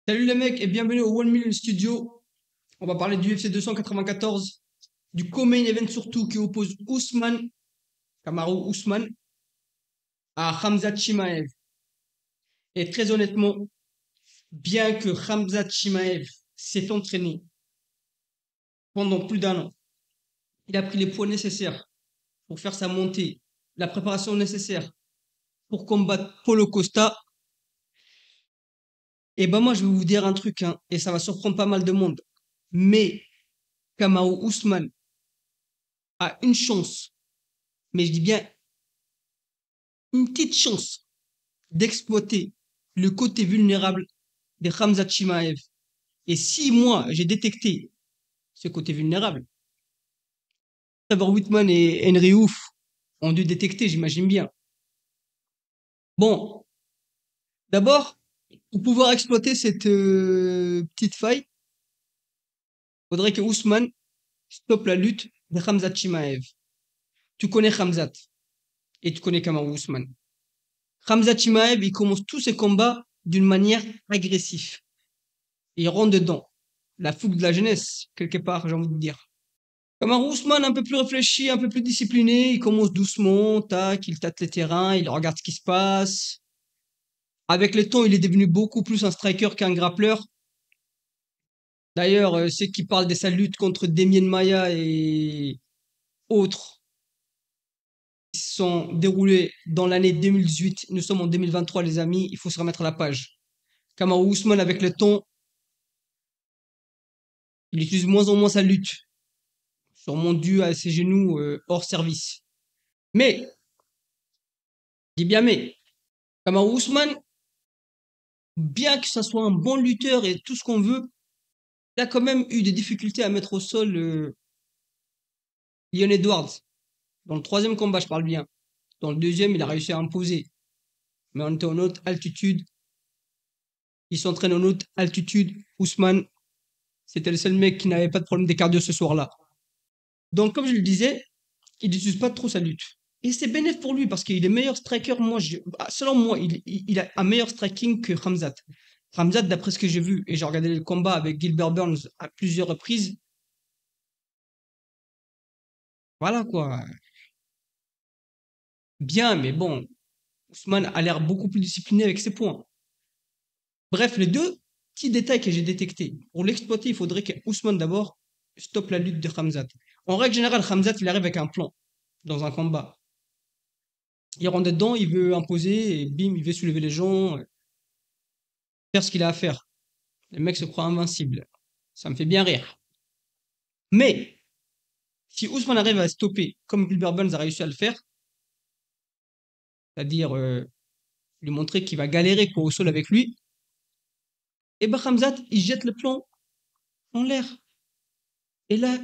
Salut les mecs et bienvenue au One Million Studio. On va parler du UFC 294, du co-main event surtout qui oppose Kamaru Ousmane à Khamzat Chimaev. Et très honnêtement, bien que Khamzat Chimaev s'est entraîné pendant plus d'un an, il a pris les poids nécessaires pour faire sa montée, la préparation nécessaire pour combattre Paulo Costa. Et ben moi je vais vous dire un truc, hein, et ça va surprendre pas mal de monde. Mais Kamaru Ousmane a une chance, mais je dis bien une petite chance d'exploiter le côté vulnérable de Khamzat Chimaev. Et si moi, j'ai détecté ce côté vulnérable, Trevor Whitman et Henry Hoof ont dû détecter, j'imagine bien. Bon, d'abord, pour pouvoir exploiter cette petite faille, il faudrait que Ousmane stoppe la lutte de Khamzat Chimaev. Tu connais Khamzat et tu connais Kamaru Ousmane. Khamzat Chimaev, il commence tous ses combats d'une manière agressive. Il rentre dedans. La fougue de la jeunesse, quelque part, j'ai envie de dire. Kamaru Usman, un peu plus réfléchi, un peu plus discipliné, il commence doucement, tac, il tâte les terrains, il regarde ce qui se passe. Avec le temps, il est devenu beaucoup plus un striker qu'un grappleur. D'ailleurs, ceux qui parlent de sa lutte contre Demian Maia et autres qui se sont déroulés dans l'année 2018. Nous sommes en 2023, les amis, il faut se remettre à la page. Kamaru Usman, avec le temps, il utilise moins en moins sa lutte, sûrement dû à ses genoux hors service. Mais, je dis bien mais, Kamaru Usman, bien que ça soit un bon lutteur et tout ce qu'on veut, il a quand même eu des difficultés à mettre au sol Leon Edwards. Dans le troisième combat, je parle bien. Dans le deuxième, il a réussi à imposer. Mais on était en haute altitude. Il s'entraîne en haute altitude. Ousmane, c'était le seul mec qui n'avait pas de problème de cardio ce soir-là. Donc, comme je le disais, il n'utilise pas trop sa lutte. Et c'est bénéfique pour lui parce qu'il est meilleur striker. Selon moi, il a un meilleur striking que Khamzat. Khamzat, d'après ce que j'ai vu, et j'ai regardé le combat avec Gilbert Burns à plusieurs reprises, voilà quoi. Bien, mais bon, Ousmane a l'air beaucoup plus discipliné avec ses points. Bref, les deux petits détails que j'ai détectés. Pour l'exploiter, il faudrait que Ousmane d'abord stoppe la lutte de Khamzat. En règle générale, Khamzat, il arrive avec un plan dans un combat. Il rentre dedans, il veut imposer, et bim, il veut soulever les gens, faire ce qu'il a à faire. Le mec se croit invincible. Ça me fait bien rire. Mais, si Ousmane arrive à stopper, comme Gilbert Burns a réussi à le faire, c'est-à-dire lui montrer qu'il va galérer quoi, au sol avec lui, et ben Khamzat, il jette le plan en l'air. Et là,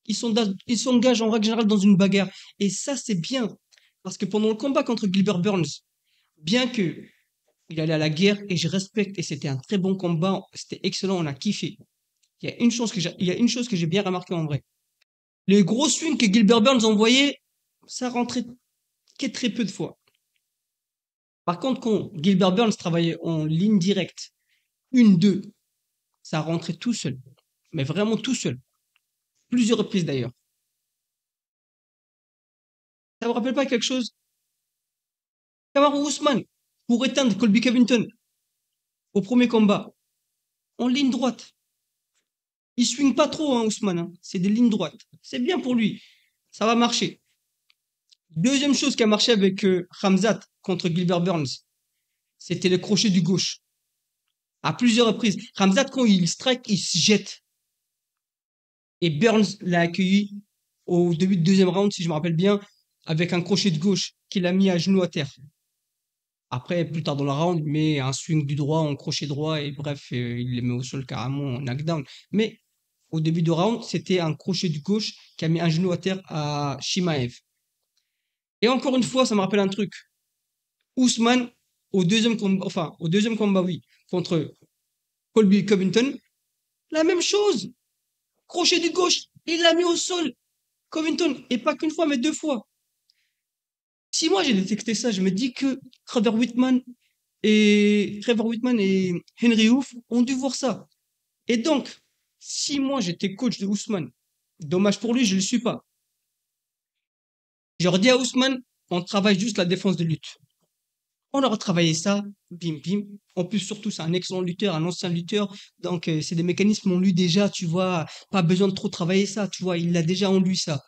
ils s'engagent en règle générale dans une bagarre. Et ça, c'est bien. Parce que pendant le combat contre Gilbert Burns, bien que il allait à la guerre, et je respecte, et c'était un très bon combat, c'était excellent, on a kiffé. Il y a une chose que j'ai bien remarqué en vrai. Les gros swings que Gilbert Burns envoyait, ça rentrait que très peu de fois. Par contre, quand Gilbert Burns travaillait en ligne directe, une, deux, ça rentrait tout seul. Mais vraiment tout seul. Plusieurs reprises d'ailleurs. Ça vous rappelle pas quelque chose? Kamaru Usman, pour éteindre Colby Covington au premier combat, en ligne droite. Il swing pas trop, hein, Ousmane, hein. C'est des lignes droites. C'est bien pour lui. Ça va marcher. Deuxième chose qui a marché avec Khamzat contre Gilbert Burns, c'était le crochet du gauche. À plusieurs reprises. Khamzat, quand il strike, il se jette. Et Burns l'a accueilli au début du deuxième round, si je me rappelle bien, avec un crochet de gauche qu'il a mis à genoux à terre. Après, plus tard dans la round, il met un swing du droit en crochet droit et bref, il les met au sol carrément en knockdown. Mais au début de round, c'était un crochet du gauche qui a mis un genou à terre à Shimaev. Et encore une fois, ça me rappelle un truc. Ousmane, au deuxième combat, oui, contre Colby Covington, la même chose. Crochet du gauche, il l'a mis au sol. Covington, et pas qu'une fois, mais deux fois. Si moi j'ai détecté ça, je me dis que Trevor Whitman Et Trevor Whitman et Henry Hoof ont dû voir ça. Et donc, si moi j'étais coach de Ousmane, dommage pour lui, je ne le suis pas. J'aurais dit à Ousmane, on travaille juste la défense de lutte. On aura travaillé ça, bim bim. En plus, surtout, c'est un excellent lutteur, un ancien lutteur. Donc, c'est des mécanismes en lui déjà, tu vois. Pas besoin de trop travailler ça, tu vois. Il a déjà en lui ça.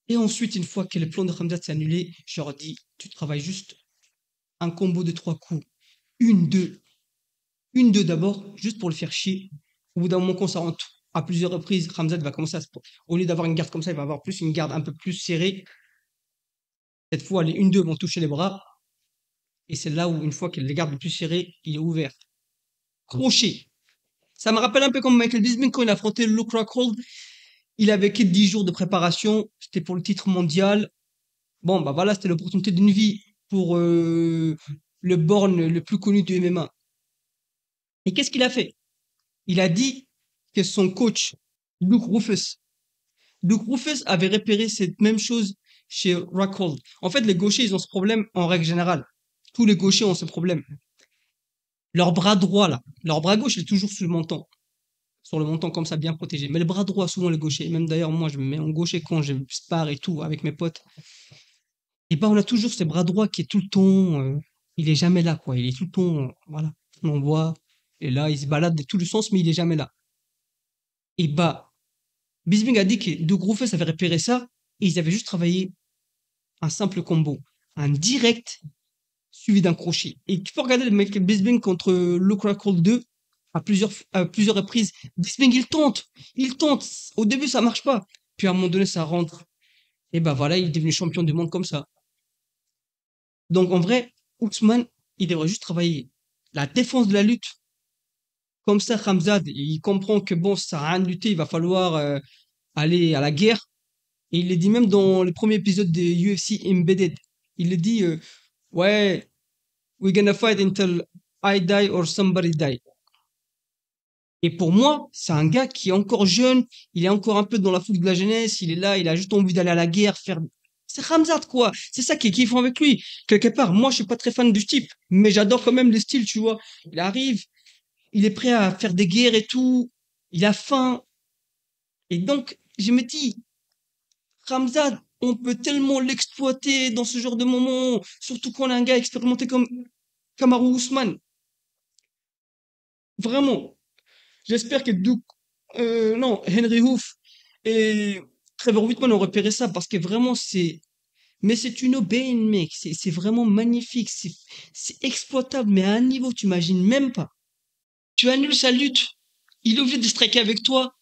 Et ensuite, une fois que le plan de Ramzat s'est annulé, je leur dis, tu travailles juste un combo de 3 coups. Une, deux. Une, deux d'abord, juste pour le faire chier. Au bout d'un moment, quand ça rentre à plusieurs reprises, Ramzat va commencer au lieu d'avoir une garde comme ça, il va avoir plus une garde un peu plus serrée. Cette fois, les une, deux vont toucher les bras. Et c'est là où, une fois que les gardes le plus serré, il est ouvert. Crochet. Ça me rappelle un peu comme Michael Bisping quand il a affronté Luke Rockhold. Il avait que 10 jours de préparation. C'était pour le titre mondial. Bon, bah voilà, c'était l'opportunité d'une vie pour le born le plus connu du MMA. Et qu'est-ce qu'il a fait? Il a dit que son coach, Luke Roufus, Luke Roufus avait repéré cette même chose chez Rockhold. En fait, les gauchers, ils ont ce problème en règle générale. Tous les gauchers ont ce problème. Leur bras droit, là, leur bras gauche est toujours sur le menton comme ça, bien protégé. Mais le bras droit, souvent le gaucher, même d'ailleurs, moi, je me mets en gaucher quand je spar et tout avec mes potes. Et ben, on a toujours ce bras droit qui est tout le temps, il est jamais là, quoi. Il est tout le temps, voilà. On voit, et là, il se balade de tous les sens, mais il est jamais là. Et bah, Bisping a dit que De Groufes avait repéré ça, et ils avaient juste travaillé un simple combo. Un direct suivi d'un crochet. Et tu peux regarder le mec Bisping contre Luke Rockhold 2 à plusieurs reprises. Bisping, il tente. Au début, ça marche pas. Puis à un moment donné, ça rentre. Et ben voilà, il est devenu champion du monde comme ça. Donc en vrai, Ousmane, il devrait juste travailler la défense de la lutte. Comme ça, Khamzad, il comprend que bon, ça sert à rien de lutter, il va falloir aller à la guerre. Et il le dit même dans le premier épisode de UFC Embedded. Il le dit, ouais, we're gonna fight until I die or somebody die. Et pour moi, c'est un gars qui est encore jeune, il est encore un peu dans la foule de la jeunesse, il est là, il a juste envie d'aller à la guerre, faire... C'est Ramzat, quoi. C'est ça qui est kiffant avec lui. Quelque part, moi, je suis pas très fan du type, mais j'adore quand même le style, tu vois. Il arrive, il est prêt à faire des guerres et tout, il a faim. Et donc, je me dis, Ramzat, on peut tellement l'exploiter dans ce genre de moment, surtout quand on a un gars expérimenté comme Kamaru Usman. Vraiment. J'espère que Duke, non, Henry Hoof et Trevor Whitman ont repéré ça parce que vraiment mais c'est une aubaine, mec. C'est vraiment magnifique. C'est exploitable, mais à un niveau, tu imagines même pas. Tu annules sa lutte. Il est obligé de striker avec toi.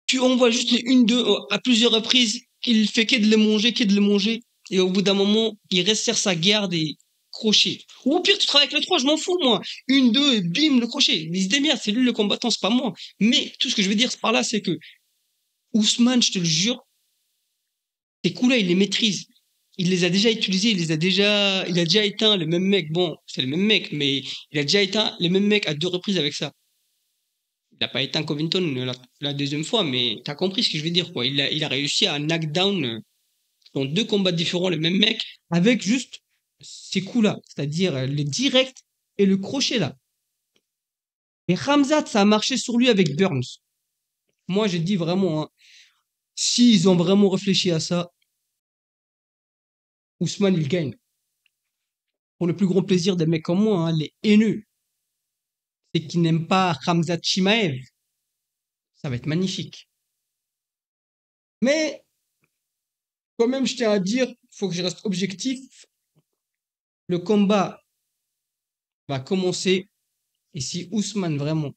Tu envoies juste les 1-2 à plusieurs reprises. Il fait que de le manger, que de le manger. Et au bout d'un moment, il resserre sa garde et crochet. Ou au pire, tu travailles avec le 3, je m'en fous, moi. 1-2 et bim, le crochet. Il se démerde, c'est lui le combattant, c'est pas moi. Mais tout ce que je veux dire par là, c'est que Ousmane, je te le jure, ces coups-là, il les maîtrise. Il les a déjà utilisés, il a déjà éteint le même mec. Bon, c'est le même mec, mais il a déjà éteint le même mec à 2 reprises avec ça. Il n'a pas éteint Covington la deuxième fois, mais t'as compris ce que je veux dire, quoi. Il a réussi à knockdown dans 2 combats différents le même mec avec juste ces coups-là, c'est-à-dire le direct et le crochet là. Et Ramzat, ça a marché sur lui avec Burns. Moi, j'ai dit vraiment, hein, s'ils ont vraiment réfléchi à ça, Ousmane, il gagne. Pour le plus grand plaisir des mecs comme moi, hein, les haineux, c'est qui n'aiment pas Khamzat Chimaev. Ça va être magnifique. Mais, quand même, je tiens à dire, faut que je reste objectif. Le combat va commencer. Et si Ousmane, vraiment,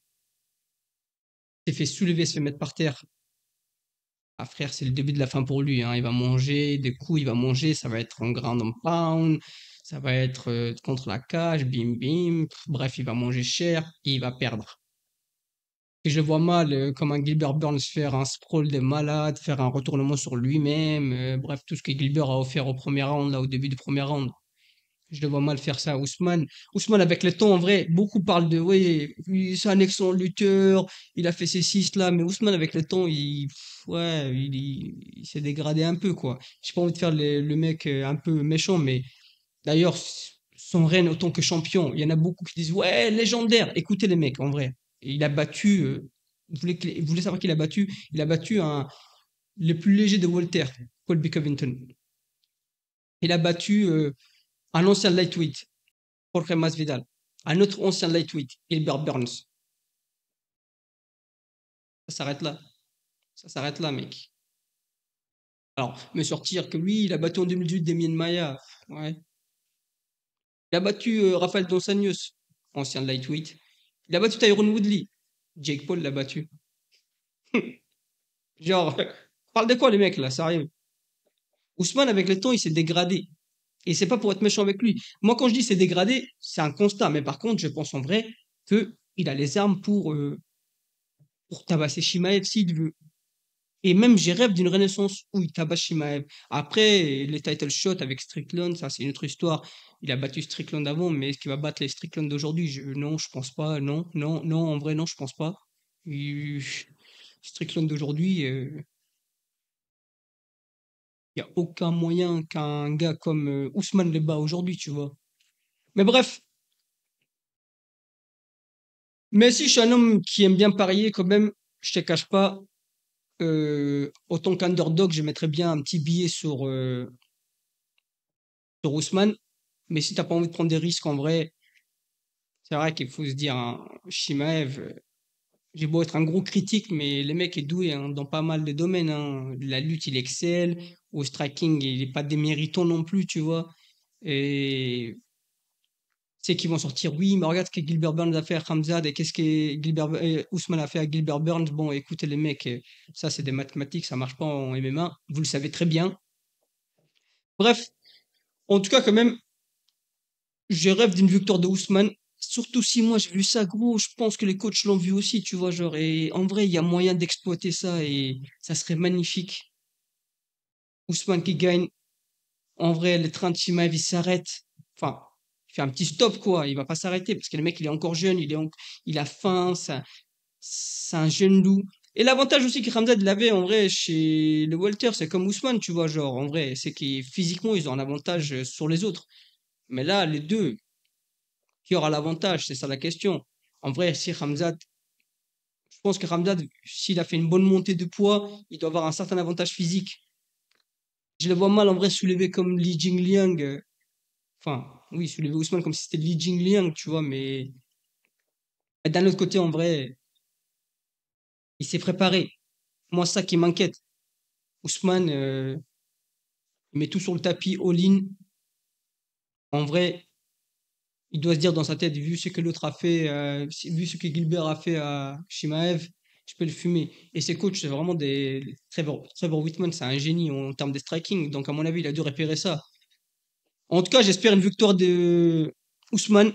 s'est fait soulever, se fait mettre par terre, ah frère, c'est le début de la fin pour lui, hein. Il va manger des coups, il va manger, ça va être un ground and pound, ça va être contre la cage, bim bim. Bref, il va manger cher et il va perdre. Et je le vois mal, comme un Gilbert Burns faire un sprawl de malade, faire un retournement sur lui-même, bref, tout ce que Gilbert a offert au premier round, là, au début du premier round. Je le vois mal faire ça. Ousmane avec le temps, en vrai, beaucoup parlent de, oui, c'est un excellent lutteur, il a fait ces six là, mais Ousmane avec le temps, ouais, il s'est dégradé un peu, quoi. J'ai pas envie de faire le mec un peu méchant, mais d'ailleurs, son règne autant que champion. Il y en a beaucoup qui disent ouais, légendaire. Écoutez les mecs, en vrai. Il a battu. Vous voulez savoir qu'il a battu? Il a battu le plus léger de Walter, Colby Covington. Il a battu un ancien lightweight, Jorge Masvidal. Un autre ancien lightweight, Gilbert Burns. Ça s'arrête là. Ça s'arrête là, mec. Alors, me sortir que oui, il a battu en 2018 Demian Maia. Ouais. Il a battu Rafael Dos Anjos, ancien lightweight. Il a battu Tyron Woodley. Jake Paul l'a battu. Genre, parle de quoi les mecs là, sérieux? Ousmane, avec le temps, il s'est dégradé. Et c'est pas pour être méchant avec lui. Moi, quand je dis c'est dégradé, c'est un constat. Mais par contre, je pense en vrai que il a les armes pour tabasser Shimaev s'il veut. Et même, j'ai rêve d'une renaissance où il tabasse Shimaev. Après, les title shots avec Strickland, ça, c'est une autre histoire. Il a battu Strickland avant, mais est-ce qu'il va battre les Strickland d'aujourd'hui? Non, je pense pas. Non, non, non, en vrai, non, je pense pas. Il- Strickland d'aujourd'hui, il n'y a aucun moyen qu'un gars comme Ousmane le bat aujourd'hui, tu vois. Mais bref, mais si je suis un homme qui aime bien parier quand même, je te cache pas, autant qu'underdog, je mettrais bien un petit billet sur Ousmane. Mais si t'as pas envie de prendre des risques, en vrai, c'est vrai qu'il faut se dire, hein, Shimaev, j'ai beau être un gros critique, mais le mec est doué hein, dans pas mal de domaines. Hein. La lutte, il excelle. Au striking, il est pas déméritant non plus, tu vois. Et c'est qu'ils vont sortir, oui, mais regarde ce que Gilbert Burns a fait à Khamzat et qu'est-ce que Ousmane a fait à Gilbert Burns. Bon, écoutez les mecs, ça c'est des mathématiques, ça marche pas en MMA, vous le savez très bien. Bref, en tout cas, quand même, je rêve d'une victoire de Ousmane. Surtout si moi j'ai vu ça, gros, je pense que les coachs l'ont vu aussi, tu vois, genre, et en vrai, il y a moyen d'exploiter ça et ça serait magnifique. Ousmane qui gagne, en vrai, le train de Chimaev, il s'arrête. Enfin, il fait un petit stop, quoi. Il va pas s'arrêter parce que le mec, il est encore jeune, il a faim, c'est un jeune loup. Et l'avantage aussi que Ramzad il avait en vrai chez le Walter, c'est comme Ousmane, tu vois, genre, en vrai, c'est qu'ils physiquement, ils ont un avantage sur les autres. Mais là, les deux, qui aura l'avantage? C'est ça la question. En vrai, si Ramzad, je pense que Ramzad, s'il a fait une bonne montée de poids, il doit avoir un certain avantage physique. Je le vois mal en vrai soulever comme Li Jingliang. Enfin, oui, soulever Ousmane comme si c'était Li Jingliang, tu vois, mais d'un autre côté, en vrai, il s'est préparé. Moi, ça qui m'inquiète. Ousmane, il met tout sur le tapis, all-in. En vrai, il doit se dire dans sa tête, vu ce que l'autre a fait, vu ce que Gilbert a fait à Shimaev, je peux le fumer. Et ses coachs, c'est vraiment des. Trevor Whitman, c'est un génie en termes de striking. Donc, à mon avis, il a dû repérer ça. En tout cas, j'espère une victoire de Ousmane.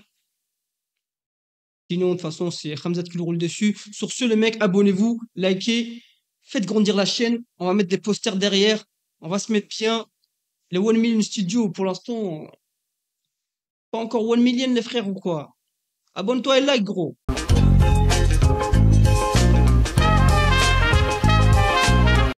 Sinon, de toute façon, c'est Khamzat qui le roule dessus. Sur ce, les mecs, abonnez-vous, likez, faites grandir la chaîne. On va mettre des posters derrière. On va se mettre bien. Les 1 Million Studio, pour l'instant, pas encore 1 million, les frères, ou quoi? Abonne-toi et like, gros.